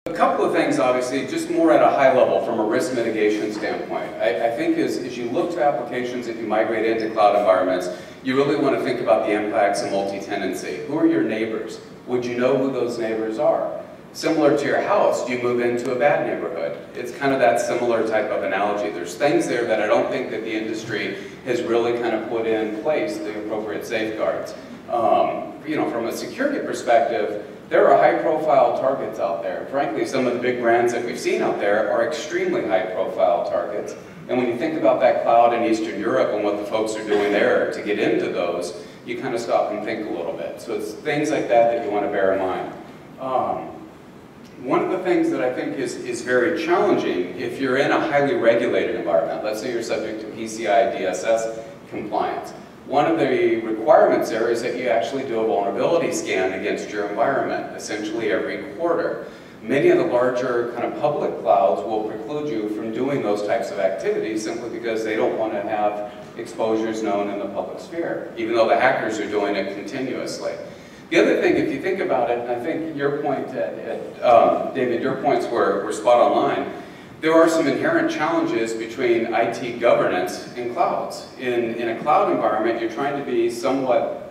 A couple of things, obviously, just more at a high level from a risk mitigation standpoint. I think as you look to applications that you migrate into cloud environments, you really want to think about the impacts of multi-tenancy. Who are your neighbors? Would you know who those neighbors are? Similar to your house, do you move into a bad neighborhood? It's kind of that similar type of analogy. There's things there that I don't think that the industry has really kind of put in place the appropriate safeguards. You know, from a security perspective, there are high-profile targets out there. Frankly, some of the big brands that we've seen out there are extremely high-profile targets. And when you think about that cloud in Eastern Europe and what the folks are doing there to get into those, you kind of stop and think a little bit. So it's things like that that you want to bear in mind. One of the things that I think is very challenging, if you're in a highly regulated environment, let's say you're subject to PCI DSS compliance, one of the requirements there is that you actually do a vulnerability scan against your environment, essentially every quarter. Many of the larger kind of public clouds will preclude you from doing those types of activities simply because they don't want to have exposures known in the public sphere, even though the hackers are doing it continuously. The other thing, if you think about it, and I think your point, David, your points were spot on line, there are some inherent challenges between IT governance and clouds. In a cloud environment, you're trying to be somewhat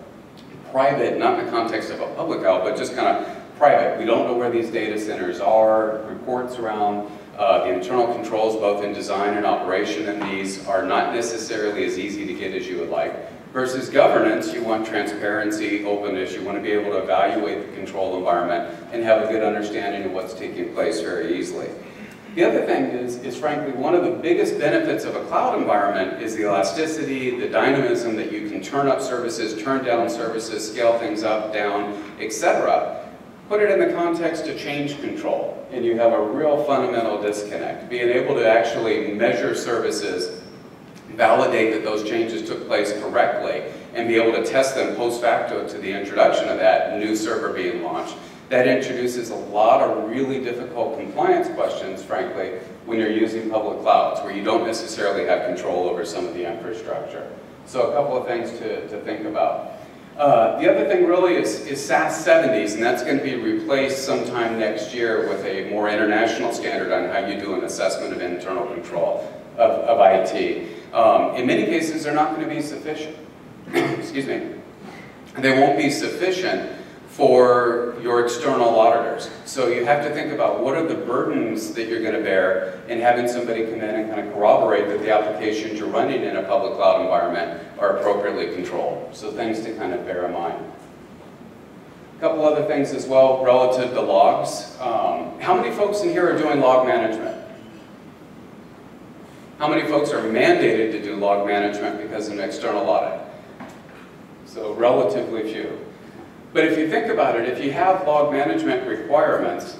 private, not in the context of a public cloud, but just kind of private. We don't know where these data centers are. Reports around the internal controls, both in design and operation, and these are not necessarily as easy to get as you would like. Versus governance, you want transparency, openness, you want to be able to evaluate the control environment and have a good understanding of what's taking place very easily. The other thing is frankly, one of the biggest benefits of a cloud environment is the elasticity, the dynamism that you can turn up services, turn down services, scale things up, down, etc. Put it in the context of change control, and you have a real fundamental disconnect. Being able to actually measure services, validate that those changes took place correctly, and be able to test them post facto to the introduction of that new server being launched. That introduces a lot of really difficult compliance questions, frankly, when you're using public clouds, where you don't necessarily have control over some of the infrastructure. So a couple of things to think about. The other thing really is SAS 70s, and that's going to be replaced sometime next year with a more international standard on how you do an assessment of internal control of IT. In many cases, they're not going to be sufficient. Excuse me. They won't be sufficient for your external auditors. So you have to think about what are the burdens that you're going to bear in having somebody come in and kind of corroborate that the applications you're running in a public cloud environment are appropriately controlled. So things to kind of bear in mind. A couple other things as well relative to logs. How many folks in here are doing log management? How many folks are mandated to do log management because of an external audit? So relatively few. But if you think about it, if you have log management requirements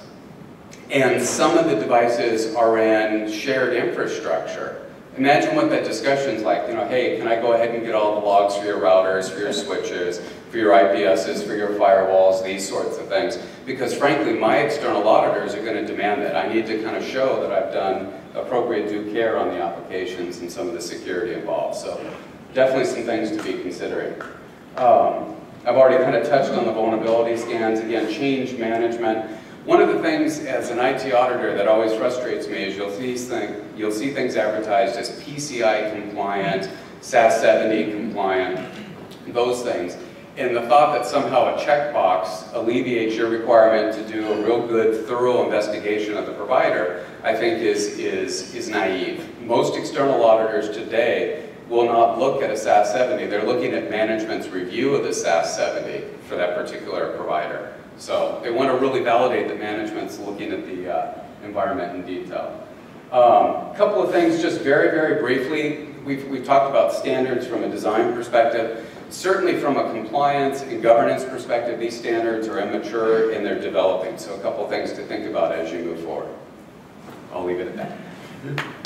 and some of the devices are in shared infrastructure, imagine what that discussion's like. You know, hey, can I go ahead and get all the logs for your routers, for your switches, for your IPSs, for your firewalls, these sorts of things? Because frankly, my external auditors are going to demand that. I need to kind of show that I've done appropriate due care on the applications and some of the security involved. So definitely some things to be considering. I've already kind of touched on the vulnerability scans. Again, change management. One of the things as an IT auditor that always frustrates me is you'll see things advertised as PCI compliant, SAS 70 compliant, those things. And the thought that somehow a checkbox alleviates your requirement to do a real good, thorough investigation of the provider, I think is naive. Most external auditors today will not look at a SAS 70. They're looking at management's review of the SAS 70 for that particular provider. So they want to really validate that management's looking at the environment in detail. A couple of things just very, very briefly. We've talked about standards from a design perspective. Certainly from a compliance and governance perspective, these standards are immature and they're developing. So a couple of things to think about as you move forward. I'll leave it at that.